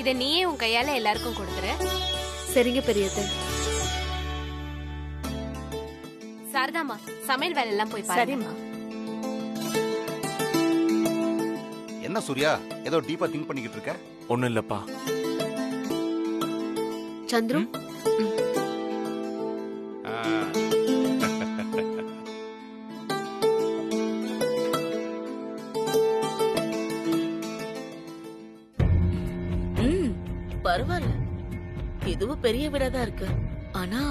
இத நீயே உன் கையால எல்லாருக்கும் கொடுத்துரு. சரிங்க பெரியத்தை. சாரதாமா, சமையல் வேலை எல்லாம் போய் பாரு. சரிம்மா. என்ன சூர்யா, ஏதோ டீப்பா திங்க் பண்ணிக்கிட்டு இருக்க? ஒண்ணும் இல்லப்பா. சந்துரு, பரவாயில்ல, இதுவும் பெரிய வீடாதான் இருக்கு. ஆனா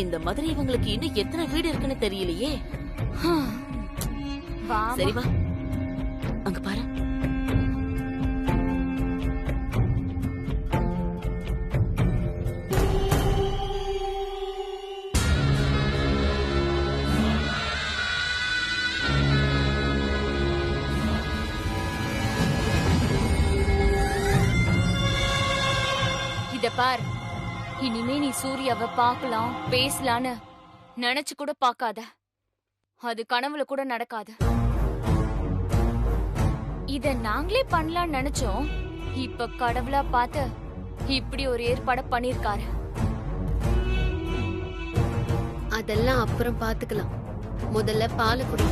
இந்த மாதிரி இவங்களுக்கு இன்னும் எத்தனை வீடு இருக்குன்னு தெரியலையே. சரி வா, அங்க பாரு. இத பார், இனிமே நீ சூர்யாவை பார்க்கலாம் பேசலான்னு நினைச்சு கூட பார்க்காத. அது கனவுல கூட நடக்காது. இத நாங்களே பண்ணலாம்னு நினைச்சோம். இப்ப கடவுளா பார்த்து இப்படி ஒரு ஏற்பாடு பண்ணிருக்காரு. அதெல்லாம் அப்புறம் பாத்துக்கலாம். முதல்ல பாலை குடி.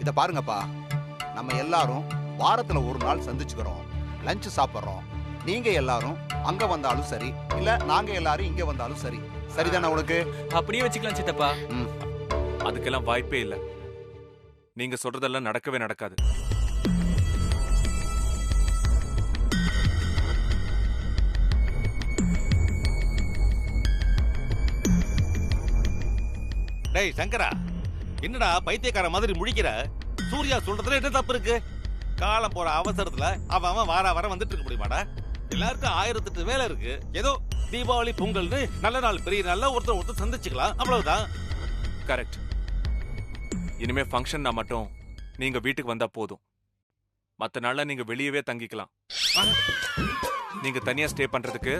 இத பாருங்கப்பா, நம்ம எல்லாரும் வாரத்துல ஒரு நாள் சந்திச்சுக்கிறோம், லஞ்ச் சாப்பிடுறோம். நீங்க எல்லாரும் அங்க வந்தாலும் சரி, இல்ல நாங்க எல்லாரும் இங்க வந்தாலும் சரி. சரிதானே உனக்கு? அப்படியே வச்சுக்கலாம் சித்தப்பா. அதுக்கெல்லாம் வாய்ப்பே இல்ல. நீங்க சொல்றதெல்லாம் நடக்கவே நடக்காது. டேய் சங்கரா, என்னடா பைத்தியக்கார மாதிரி முழிக்கிற? சூர்யா சொல்றதுல என்ன தப்பு இருக்கு? காலம் போற அவசரத்துல அவன் வர வந்துட்டு இருக்க முடியுமாடா? எல்லாருக்கும் 1008 வேலை இருக்கு. ஏதோ தீபாவளி பொங்கல்னு நல்ல நாள், பெரிய நாள்ல ஒருத்தர் சந்திச்சுக்கலாம், அவ்வளவுதான். கரெக்ட். இனிமே ஃபங்க்ஷன்னா மட்டும் நீங்க வீட்டுக்கு வந்தா போதும். மத்த நாள்ல நீங்க வெளியவே தங்கிக்கலாம். நீங்க தனியா ஸ்டே பண்றதுக்கு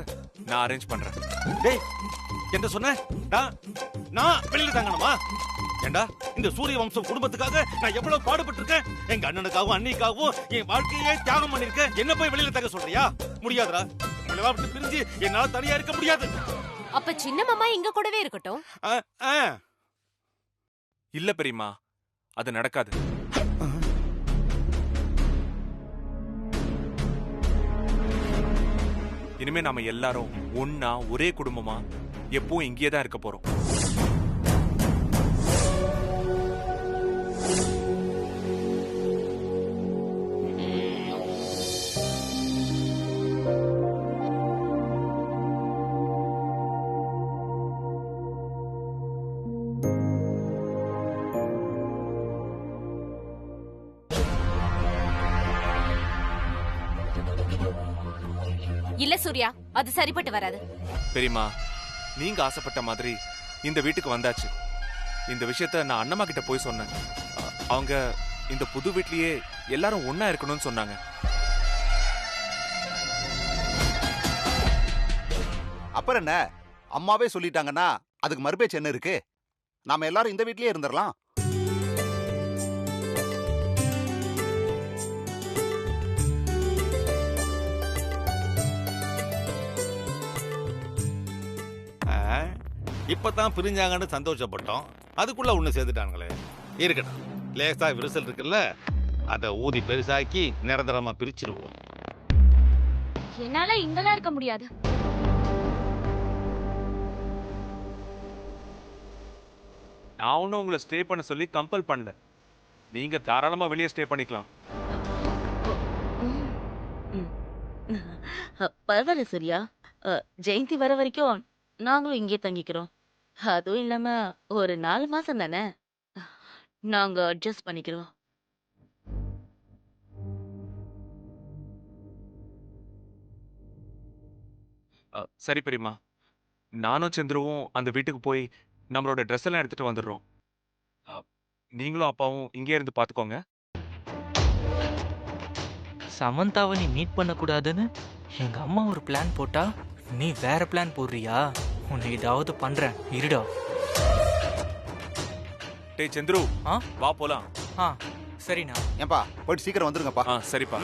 நான் அரேஞ்ச் பண்றேன். டேய், என்ன சொன்ன? நான் வெளியில தங்கணுமா? ஏண்டா, இந்த சூரிய வம்சம் குடும்பத்துக்காக நான் எவ்வளவு பாடுபட்டு இருக்கேன். எங்க அண்ணனுக்காகவும் அண்ணிக்காகவும் என் வாழ்க்கையே தியாகம் பண்ணிருக்கேன். என்ன போய் வெளியில தங்க சொல்றியா? முடியாதுடா. உங்களை விட்டு பிரிஞ்சு என்னால தனியா இருக்க முடியாது. அப்ப சின்ன மாமா இங்க கூடவே இருக்கட்டும். இல்ல பெரியம்மா, அது நடக்காது. இனிமே நாம எல்லாரும் ஒன்னா ஒரே குடும்பமா எப்பவும் இங்கேயே தான் இருக்க போறோம். இல்ல சூர்யா, அது சரிப்பட்டு வராது. பெரியம்மா, நீங்க ஆசைப்பட்ட மாதிரி இந்த வீட்டுக்கு வந்தாச்சு. இந்த விஷயத்த நான் அண்ணம்மா கிட்ட போய் சொன்னேன். அவங்க இந்த புது வீட்லயே எல்லாரும் ஒன்னா இருக்கணும்னு சொன்னாங்க. அப்புறம் என்ன, அம்மாவே சொல்லிட்டாங்கன்னா அதுக்கு மறுபேச்சு என்ன இருக்கு? நாம எல்லாரும் இந்த வீட்லயே இருந்துடலாம். இப்பதான் பிரிஞ்சாங்கன்னு சந்தோஷப்பட்டோம். அதுக்குள்ள ஒண்ணு சேர்த்துட்டாங்களே. இருக்கட்டும், லேசா விரிசல் இருக்குல்ல, அதை ஊதி பெருசாக்கி நிரந்தரமா பிரிச்சிருவோம். என்னால இங்கெல்லாம் இருக்க முடியாது. நான் ஒன்னும் உங்களை ஸ்டே பண்ண சொல்லி கம்பல் பண்ணல. நீங்க தாராளமா வெளியே ஸ்டே பண்ணிக்கலாம். பரவாயில்ல சூர்யா, ஜெயந்தி வர வரைக்கும் நாங்களும் இங்கே தங்கிக்கிறோம். அதுவும் இல்லாம ஒரு 4 மாசம் தானே, நாங்க அட்ஜஸ்ட் பண்ணிக்கிறோம். சரி பெரியம்மா, நானும் சந்திருவும் அந்த வீட்டுக்கு போய் நம்மளோட ட்ரெஸ் எல்லாம் எடுத்துட்டு வந்துடுறோம். நீங்களும் அப்பாவும் இங்கே இருந்து பாத்துக்கோங்க. சமந்தாவை நீ மீட் பண்ணக்கூடாதுன்னு எங்க அம்மா ஒரு பிளான் போட்டா நீ வேற பிளான் போடுறியா? உன்னை ஏதாவது பண்றேன், இருடா. டேய் சந்துரு, ஆ வா போலாம். ஆ சரிண்ணா. ஏன்பா போயிட்டு சீக்கிரம் வந்துருங்கப்பா. சரிப்பா.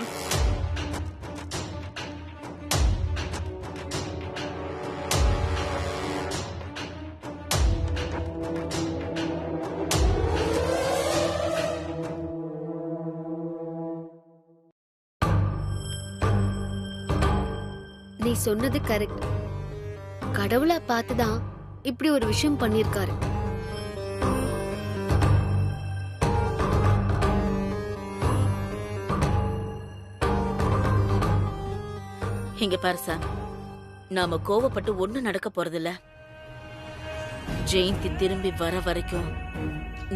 நீ சொன்னது கரெக்ட். கடவுளா பார்த்துதான் இப்படி ஒரு விஷயம் பண்ணிருக்காரு. இங்க பாரு சார், நாம கோவப்பட்டு ஒண்ணும் நடக்க போறதில்ல. ஜெயந்தி திரும்பி வர வரைக்கும்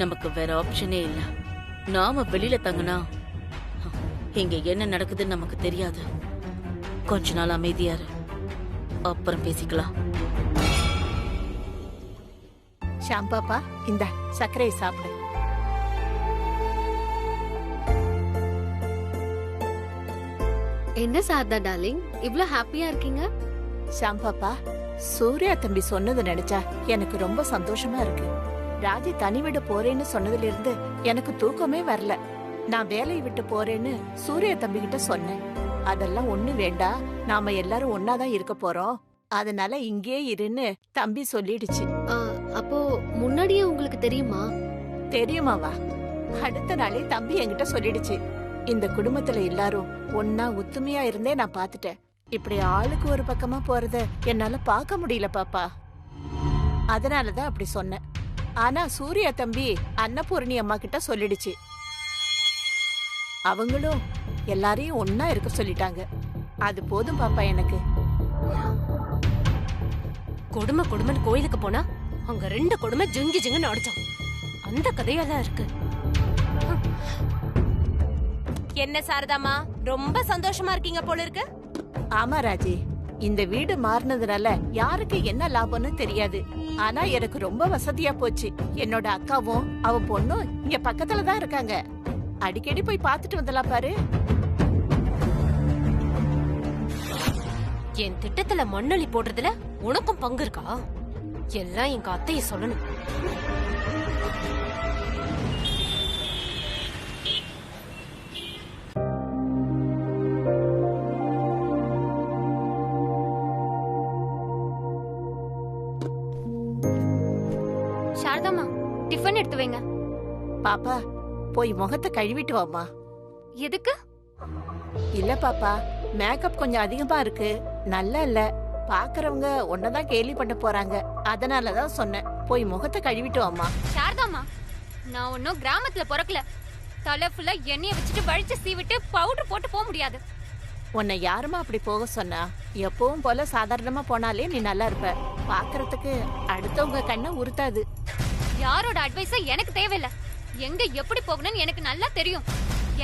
நமக்கு வேற ஆப்ஷனே இல்ல. நாம வெளியில தங்கினா இங்க என்ன நடக்குதுன்னு நமக்கு தெரியாது. கொஞ்ச நாள் அமைதியா இரு, அப்புறம் பேசிக்கலாம். ஷாம் பாப்பா, இந்த சர்க்கரையை சாப்பிடு. என்ன சாரதா டார்லிங், இவ்ளோ ஹாப்பியா இருக்கீங்க? ஷாம் பாப்பா, சூர்யா தம்பி சொன்னது நினைச்சா எனக்கு ரொம்ப சந்தோஷமா இருக்கு. ராஜி தனி விட போறேன்னு சொன்னதுல இருந்து எனக்கு தூக்கமே வரல. நான் வேலையை விட்டு போறேன்னு சூர்யா தம்பி கிட்ட சொன்னேன். அதெல்லாம் ஒண்ணு வேண்டாம், நாம எல்லாரும் ஒன்னாதான் இருக்க போறோம், அதனால இங்கே இருன்னு தம்பி சொல்லிடுச்சு. அப்போ முன்னாடியே உங்களுக்கு தெரியுமா? தெரியுமாவா? அடுத்த நாளே தம்பி என்கிட்ட சொல்லிடுச்சு. இந்த குடும்பத்துல எல்லாரும் ஒன்னா ஒத்துமையா இருந்தே நான் பாத்துட்டேன். இப்படி ஆளுக்கு ஒரு பக்கமா போறத என்னால பார்க்க முடியல பாப்பா. அதனாலதான் அப்படி சொன்னேன். ஆனா சூர்யா தம்பி அன்னபூரணி அம்மா கிட்ட சொல்லிடுச்சு. அவங்களும் எல்லாரையும் ஒன்னா இருக்க சொல்லிட்டாங்க. அது போதும் பாப்பா எனக்கு. கொடுமைன்னு கோயிலுக்கு போனா அங்க 2 கொடுமை ஜிங்கு ஜிங்குன்னு அடிச்சான். அந்த கதையெல்லாம் இருக்கு. என்ன சாரதாமா, ரொம்ப சந்தோஷமா இருக்கீங்க போல இருக்கு. ஆமா ராஜி, இந்த வீடு மாறினதுனால யாருக்கு என்ன லாபம்னு தெரியாது. ஆனா எனக்கு ரொம்ப வசதியா போச்சு. என்னோட அக்காவும் அவ பொண்ணும் இங்க பக்கத்துல தான் இருக்காங்க. அடிக்கடி போய் பார்த்துட்டு வந்தலாம் பாரு. என் திட்டத்துல மண்ணொலி போடுறதுல உனக்கும் பங்கு இருக்கா? எல்லாம் எங்க அத்தைய சொல்லணும். சாரதாமா, டிஃபன் எடுத்து வைங்க. பாப்பா, போய் முகத்தை கழுவிட்டு வாமா. எதுக்கு? இல்ல பாப்பா, மேக்கப் கொஞ்சம் அதிகமா இருக்கு, நல்லா இல்ல. பாக்குறவங்க ஒன்னதான் கேலி பண்ண போறாங்க, அதனாலதான் சொன்னேன். போய் முகத்தை கழுவிட்டு வாமா. சாரதாமா, நான் ஒன்னும் கிராமத்துல பிறக்கல. தலை ஃபுல்லா எண்ணெயை வச்சுட்டு வழிச்சு சீவிட்டு பவுடர் போட்டு போக முடியாது. உன்னை யாருமா அப்படி போக சொன்னா? எப்பவும் போல சாதாரணமா போனாலே நீ நல்லா இருப்ப. பாக்குறதுக்கு அடுத்தவங்க கண்ணை உறுத்தாது. யாரோட அட்வைஸும் எனக்கு தேவையில்ல. எங்க எப்படி போகணும்னு எனக்கு நல்லா தெரியும்.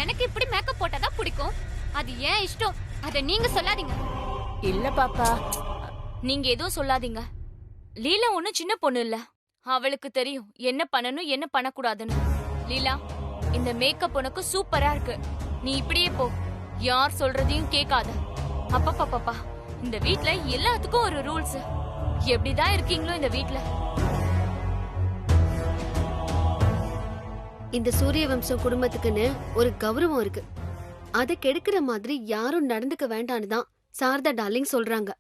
எனக்கு இப்படி மேக்கப் போட்டாதான் பிடிக்கும். அது ஏன் இஷ்டம், அத நீங்க சொல்லாதீங்க. இல்ல பாப்பா, நீங்க எதுவும் சொல்லாதீங்க. லீலா ஒண்ணும் சின்ன பொண்ணு இல்ல. அவளுக்கு தெரியும் என்ன பண்ணணும் என்ன பண்ணக்கூடாதுன்னு. லீலா, இந்த மேக்கப் உனக்கு சூப்பரா இருக்கு. நீ இப்படியே போ, யார் சொல்றதையும் கேட்காத. அப்பா, இந்த வீட்ல எல்லாத்துக்கும் ஒரு ரூல்ஸ். எப்படிதான் இருக்கீங்களோ இந்த வீட்ல. இந்த சூரிய வம்சம் குடும்பத்துக்குன்னு ஒரு கௌரவம் இருக்கு. அதை கெடுக்கிற மாதிரி யாரும் நடந்துக்க வேண்டான்னு தான் சாரதா டார்லிங் சொல்றாங்க.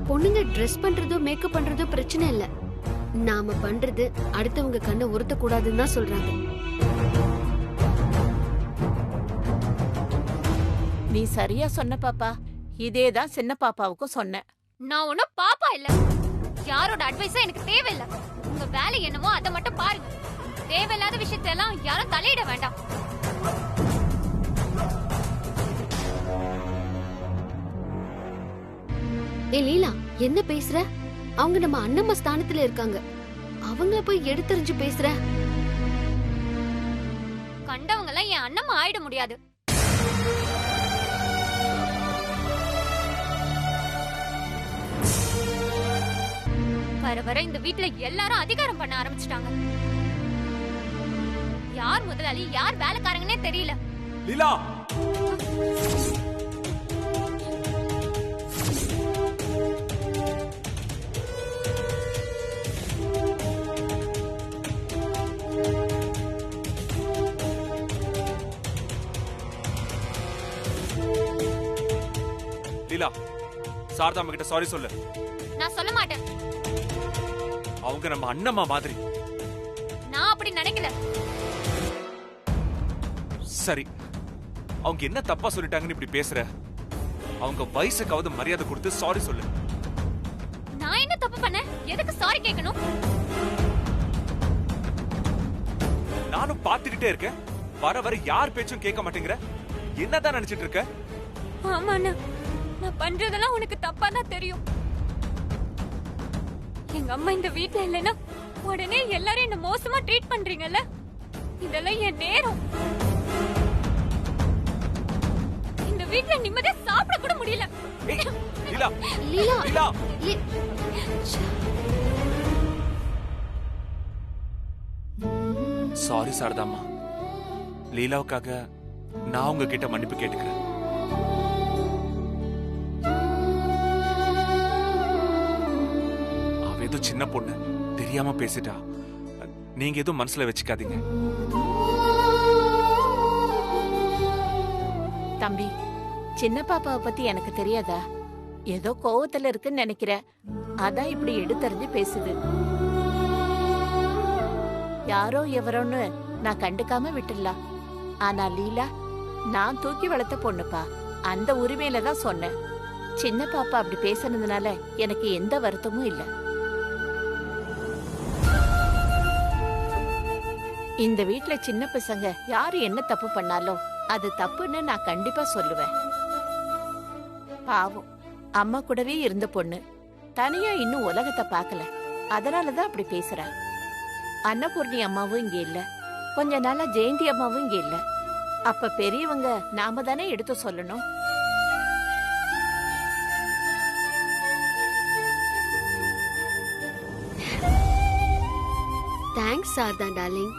பொண்ணுங்க ட்ரெஸ் பண்றதோ மேக்கப் பண்றதோ பிரச்சனை இல்ல. நாம பண்றது அடுத்தவங்க கண்ணை உறுத்த கூடாதுன்னு தான் சொல்றாங்க. நீ சரியா சொன்ன பாப்பா. இதேதான் சின்ன பாப்பாவுக்கும் சொன்னேன். நான் ஒன்னும் பாப்பா இல்ல. யாரோட அட்வைஸும் எனக்கு தேவையில்ல. உங்க வேலை என்னமோ அதை மட்டும் பாருங்க. தேவையில்லாத விஷயத்தெல்லாம் யாரும் தலையிட வேண்டாம். ஏ லீலா, என்ன பேசுற? அவங்க நம்ம அண்ணம்மா ஸ்தானத்துல இருக்காங்க. அவங்கள போய் எடுத்தறிஞ்சு பேசுற. கண்டவங்க எல்லாம் என் அண்ணம்மா ஆயிட முடியாது. வர வர இந்த வீட்ல எல்லாரும் அதிகாரம் பண்ண ஆரம்பிச்சிட்டாங்க. யார் முதலாளி யார் வேலைக்காரங்கன்னே தெரியல. லீலா, லீலா, சாரதா அம்மா கிட்ட சாரி சொல்லு. நான் சொல்ல மாட்டேன். அவங்க நம்ம அண்ணம்மா மாதிரி. நான் அப்படி நினைக்கல. சரி, அவங்க என்ன தப்பா சொல்லிட்டாங்கன்னு இப்படி பேசுற? அவங்க வயசுக்காவது மரியாதை கொடுத்து சாரி சொல்லு. நான் என்ன தப்பு பண்ணேன்? எதுக்கு சாரி கேட்கணும்? நானும் பாத்துக்கிட்டே இருக்கேன். வர வர யார் பேச்சும் கேட்க மாட்டேங்கிற. என்னதான் நினைச்சிட்டு இருக்க? ஆமா அண்ணா, நான் பண்றதெல்லாம் உனக்கு தப்பா தான் தெரியும். எங்க அம்மா இந்த வீட்ல இல்லைன்னா உடனே எல்லாரும் என்ன மோசமா ட்ரீட் பண்றீங்கல்ல. இதெல்லாம் என் நேரம். இந்த வீட்ல நிம்மதியா சாப்பிட கூட முடியல. ஏய், லீலா, லீலா லீலா. சாரி சாரதாம்மா. லீலாவுக்காக நான் உங்ககிட்ட மன்னிப்பு கேட்டுக்கிறேன். அவ ஏதோ சின்ன பொண்ணு, தெரியாம பேசிட்டா. நீங்க எதுவும் மனசுல வச்சுக்காதீங்க. தம்பி, சின்ன பாப்பாவை பத்தி எனக்கு தெரியாதா? ஏதோ கோவத்துல இருக்குன்னு நினைக்கிறேன். அதான் இப்படி எடுத்தறிஞ்சு பேசுது. யாரோ எவரோன்னு நான் கண்டுக்காம விட்டுடலாம். ஆனா லீலா நான் தூக்கி வளர்த்த பொண்ணுப்பா. அந்த உரிமையில தான் சொன்னேன். சின்ன பாப்பா அப்படி பேசுனதுனால எனக்கு எந்த வருத்தமும் இல்ல. இந்த வீட்ல சின்ன பசங்க யாரு என்ன தப்பு பண்ணாலும் அது தப்புன்னு நான் கண்டிப்பா சொல்லுவேன். பாவம், அம்மா கூடவே இருந்த பொண்ணு தனியா இன்னும் உலகத்தை பார்க்கல. அதனாலதான் அப்படி பேசுறா. அன்னபூர்ணி அம்மாவும் இங்க இல்ல, கொஞ்ச நாளா ஜெயந்தி அம்மாவும் இங்க இல்ல. அப்ப பெரியவங்க நாம தானே எடுத்து சொல்லணும். Thanks Sharada darling.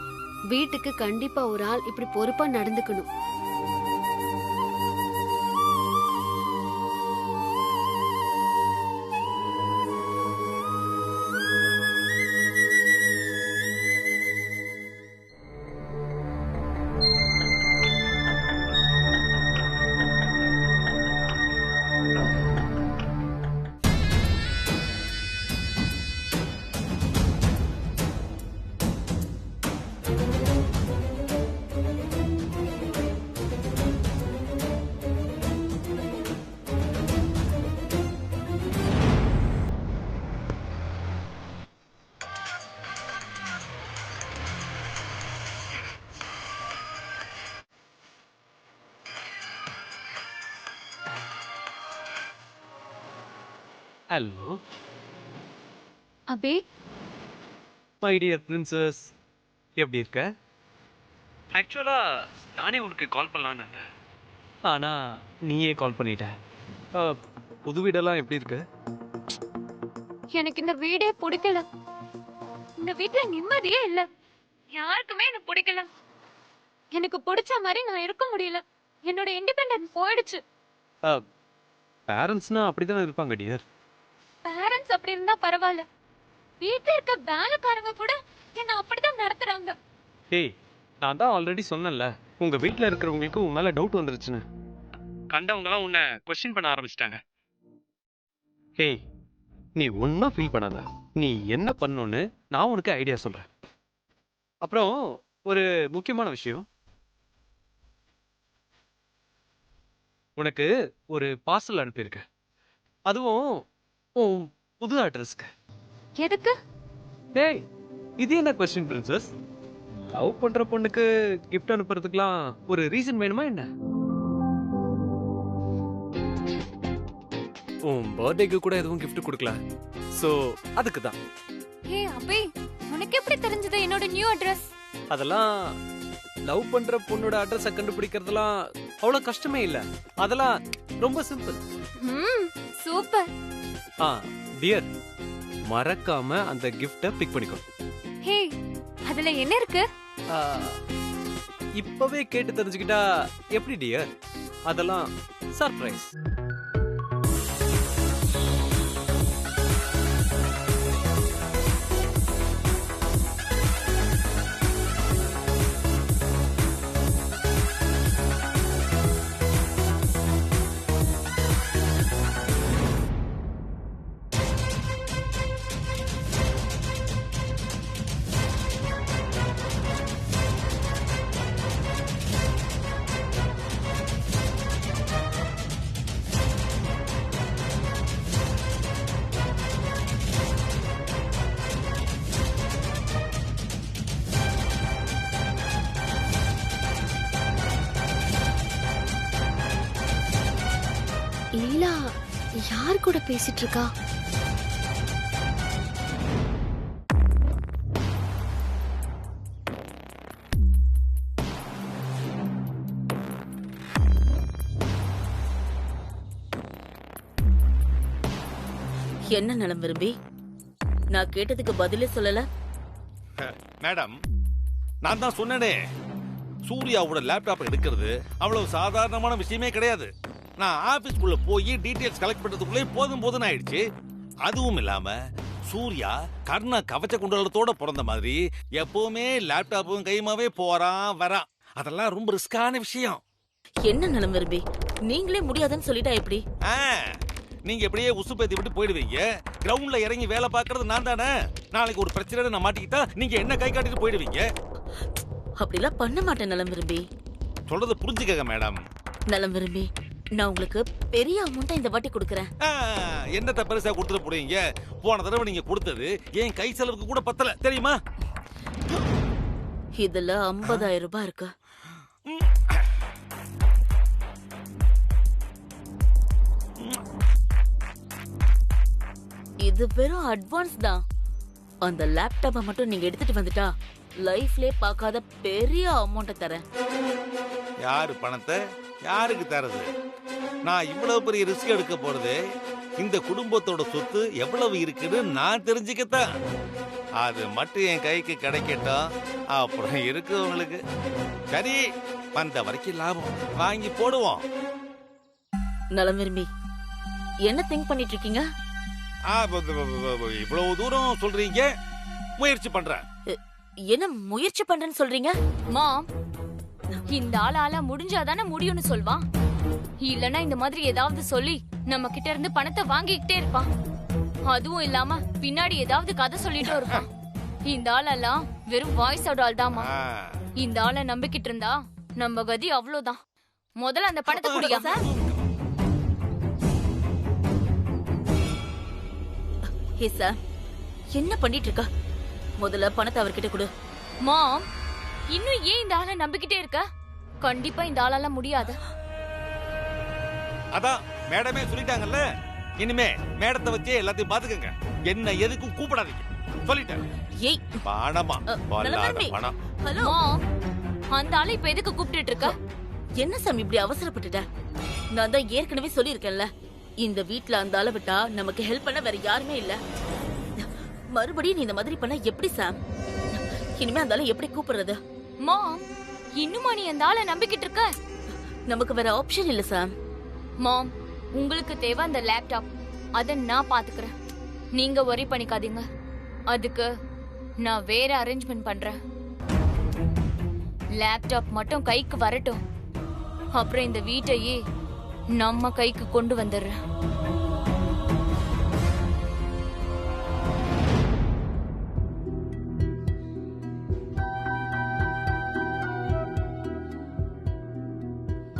வீட்டுக்கு கண்டிப்பா ஒரு ஆள் இப்படி பொறுப்பா நடந்துக்கணும். Hello Abhi, my dear princess, எப்படி இருக்க? ஆக்சுவலாக நானே உனக்கு கால் பண்ணலான்னு இருந்தேன், ஆனால் நீயே கால் பண்ணிட்ட. புது வீடெல்லாம் எப்படி இருக்கு? எனக்கு இந்த வீடே பிடிக்கல. இந்த வீட்ல நிம்மதியே இல்ல. யாருக்குமே எனக்கு பிடிக்கல. எனக்கு பிடிச்ச மாதிரி நான் இருக்க முடியல. என்னோட இண்டிபெண்டன்ஸ் போயிடுச்சு. பேரண்ட்ஸ்னா அப்படி தானே இருப்பாங்க டியர். பேரண்ட்ஸ் அப்படி இருந்தா பரவாயில்ல. வீட்டுல இருக்க வேலைக்காரங்க கூட என்ன அப்படிதான் நடத்துறாங்க. டேய், நான் தான் ஆல்ரெடி சொன்னேன்ல, உங்கள் வீட்டில் இருக்கிறவங்களுக்கு உன் மேலே டவுட் வந்துருச்சுன்னு. கண்டவங்களாம் உன்னை கொஸ்டின் பண்ண ஆரம்பிச்சிட்டாங்க. டேய், நீ ஒன்றும் ஃபீல் பண்ணாத. நீ என்ன பண்ணணுன்னு நான் உனக்கு ஐடியா சொல்கிறேன். அப்புறம் ஒரு முக்கியமான விஷயம், உனக்கு ஒரு பார்சல் அனுப்பியிருக்கேன். அதுவும் உன் புது அட்ரஸ்க்கு. எதுக்கு? டேய், இது என்ன கொஸ்டின் பிரின்சஸ்? லவ் பண்ற பொண்ணுக்கு கிஃப்ட் அனுப்புறதுக்குலாம் ஒரு ரீசன் வேணுமா என்ன? உன் பர்த்டேக்கு கூட எதுவும் கிஃப்ட் கொடுக்கல, சோ அதுக்கு தான். ஏய் அபி, உனக்கு எப்படி தெரிஞ்சது என்னோட நியூ அட்ரஸ்? அதெல்லாம் லவ் பண்ற பொண்ணோட அட்ரஸை கண்டுபிடிக்கிறதுலாம் அவ்வளவு கஷ்டமே இல்ல. அதெல்லாம் ரொம்ப சிம்பிள். சூப்பர். டியர், மறக்காம அந்த கிஃப்ட பிக் பண்ணிக்கோ. ஹே, அதுல என்ன இருக்கு? இப்பவே கேட்டு தெரிஞ்சுக்கிட்டா எப்படி டியர்? அதெல்லாம் சர்ப்ரைஸ். லீலா யார் கூட பேசிட்டு இருக்கா? என்ன நலம் விரும்பி? நான் கேட்டதுக்கு பதிலே சொல்லல. மேடம், நான் தான் சொன்னேனே, சூர்யாவோட லேப்டாப் எடுக்கிறது அவ்வளவு சாதாரணமான விஷயமே கிடையாது. நான் ஆபீஸ்க்குள்ள போய் டீடைல்ஸ் கலெக்ட் பண்றதுக்குள்ளே போதும் ஆயிடுச்சு. அதுவும் இல்லாம சூர்யா கர்ண கவச்ச குண்டலத்தோட பிறந்த மாதிரி எப்பவுமே லேப்டாப்பும் கைமாவே போறான் வரான். அதெல்லாம் ரொம்ப ரிஸ்கான விஷயம். என்ன நலம் விரும்பி, நீங்களே முடியாதுன்னு சொல்லிட்டா எப்படி? நீங்க எப்படியே உசுப்பேத்தி விட்டு போயிடுவீங்க. கிரவுண்ட்ல இறங்கி வேலை பார்க்கறது நான் தானே. நாளைக்கு ஒரு பிரச்சனை நான் மாட்டிக்கிட்டா நீங்க என்ன கை காட்டிட்டு போயிடுவீங்க. அப்படிலாம் பண்ண மாட்டேன் நலம் விரும்பி. சொல்றது புரிஞ்சுக்கங்க மேடம். நலம் விரும்பி, நான் உங்களுக்கு பெரிய அமௌண்ட்டை இந்த வாட்டி கொடுக்கறேன். என்னத்த பெருசா கொடுத்துட்டு போறீங்க? போன தடவை நீங்க கொடுத்தது என் கை செலவுக்கு கூட பத்தல தெரியுமா? இதுல 50,000 ரூபாய் இருக்கு. இது வெறும் அட்வான்ஸ் தான். அந்த லேப்டாப்பை மட்டும் நீங்க எடுத்துட்டு வந்துட்டா லைஃப்லயே பார்க்காத பெரிய அமௌண்ட்டை தரேன். யாரு பணத்தை யாருக்கு தரது? நான் இவ்வளவு பெரிய ரிஸ்க் எடுக்க போறது இந்த குடும்பத்தோட சொத்து எவ்வளவு இருக்குன்னு நான் தெரிஞ்சுக்கத்தான். அது மட்டும் என் கைக்கு கிடைக்கட்டும், அப்புறம் இருக்கிறவங்களுக்கு சரி வந்த வரைக்கும் லாபம் வாங்கி போடுவோம். நலம் விரும்பி, என்ன திங்க் பண்ணிட்டு இருக்கீங்க? இவ்வளவு தூரம் சொல்றீங்க, முயற்சி பண்றேன். என்ன முயற்சி பண்றேன்னு சொல்றீங்க? மாம், இந்த ஆளால முடிஞ்சாதானே முடியும்னு சொல்வான். இல்லனா இந்த மாதிரி ஏதாவது சொல்லி நம்ம கிட்ட இருந்து பணத்தை வாங்கிக்கிட்டே இருப்பான். அதுவும் இல்லாம பின்னாடி ஏதாவது கதை சொல்லிட்டும் இருப்பான். இந்த ஆளெல்லாம் வெறும் வாய்ஸோட ஆள் தாமா. இந்த ஆளை நம்பிக்கிட்டு இருந்தா நம்ம கதி அவ்வளவுதான். முதல்ல அந்த பணத்தை குடியா. ஹே சார், என்ன பண்ணிட்டு இருக்கா? முதல்ல பணத்தை அவர்கிட்ட கொடு. மாம், இன்னும் ஏன் இந்த ஆளை நம்பிக்கிட்டே இருக்க? கண்டிப்பா இந்த ஆளால முடியாது. அதான் மேடமே சொல்லிட்டாங்கல்ல, இனிமே மேடத்தை வச்சே எல்லாத்தையும் பாத்துக்கங்க. என்ன எதுக்கும் கூப்பிடாதீங்க சொல்லிட்டேன். ஏய் பணமா பணம். ஹலோ மாம், அந்த ஆளை இப்ப எதுக்கு கூப்பிட்டுட்டு இருக்க? என்ன சாமி இப்படி அவசரப்பட்டுட்ட? நான் தான் ஏற்கனவே சொல்லியிருக்கேன்ல, இந்த வீட்ல அந்த ஆளை விட்டா நமக்கு ஹெல்ப் பண்ண வேற யாருமே இல்ல. மறுபடியும் நீ இந்த மாதிரி பண்ண எப்படி சாம்? இனிமே அந்த ஆளை எப்படி கூப்பிடுறது? மாம், இன்னுமா நீ அந்த ஆளை நம்பிக்கிட்டு இருக்க? நமக்கு வேற ஆப்ஷன் இல்ல சாம். மாம், உங்களுக்கு தேவை அந்த லேப்டாப். அத நான் பாத்துக்கிறேன். நீங்க worry பண்ணிக்காதீங்க. அதுக்கு நான் வேற அரேஞ்ச்மெண்ட் பண்றேன். லேப்டாப் மட்டும் கைக்கு வரட்டும், அப்புறம் இந்த வீட்டையே நம்ம கைக்கு கொண்டு வந்துடுறேன்.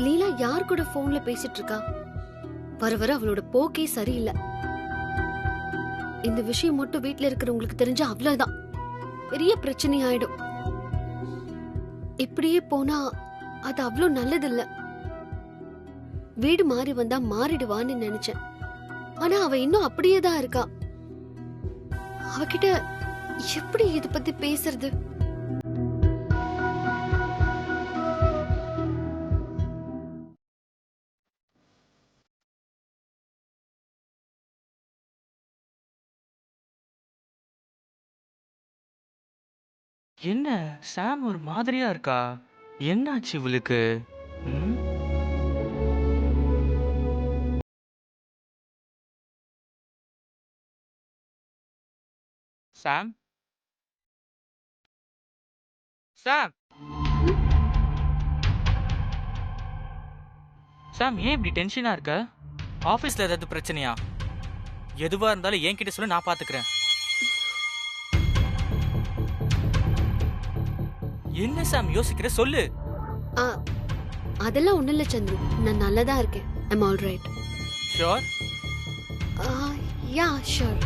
லீலா யார் கூட போன்ல பேசிட்டு இருக்கா? வர வர அவளோட போக்கே சரியில்லை. இந்த விஷயம் மட்டும் வீட்ல இருக்கிறவங்களுக்கு தெரிஞ்சா அவ்வளவுதான், பெரிய பிரச்சனை ஆயிடும். இப்படியே போனா அது அவ்வளவு நல்லது இல்ல. வீடு மாறி வந்தா மாறிடுவான்னு நினைச்சேன். ஆனா அவ இன்னும் அப்படியே தான் இருக்கா. அவகிட்ட எப்படி இத பத்தி பேசுறது? என்ன சாம் ஒரு மாதிரியா இருக்கா? என்னாச்சு இவளுக்கு? ம்? சாம் சாம் சாம், ஏன் இப்படி டென்ஷனா இருக்க? ஆபீஸ்ல ஏதாவது பிரச்சனையா? எதுவா இருந்தாலும் என்கிட்ட சொல்லு, நான் பாத்துக்கிறேன். என்ன சாம் யோசிக்கிற? சொல்லு. அதெல்லாம் ஒண்ணு இல்ல சந்துரு, நான் நல்லதா இருக்கேன். I'm all right. Sure? Yeah sure.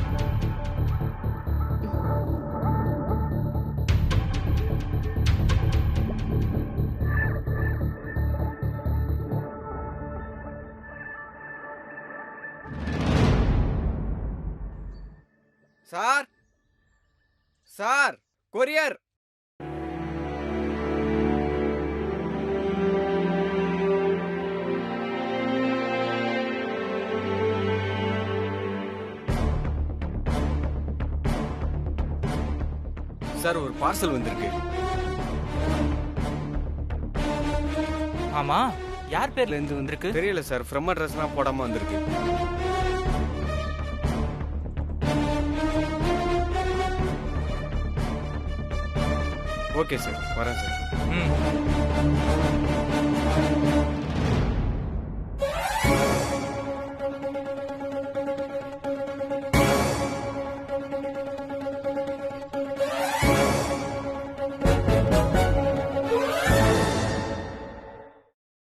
Sir sir courier. Sir ஒரு பார்சல் வந்திருக்கு. ஆமா, யார் பேர்ல இருந்து வந்திருக்கு? தெரியல சார், ஃப்ரம் அட்ரஸ்லாம் போடாம வந்திருக்கு. ஓகே சார், வரேன் சார். ம்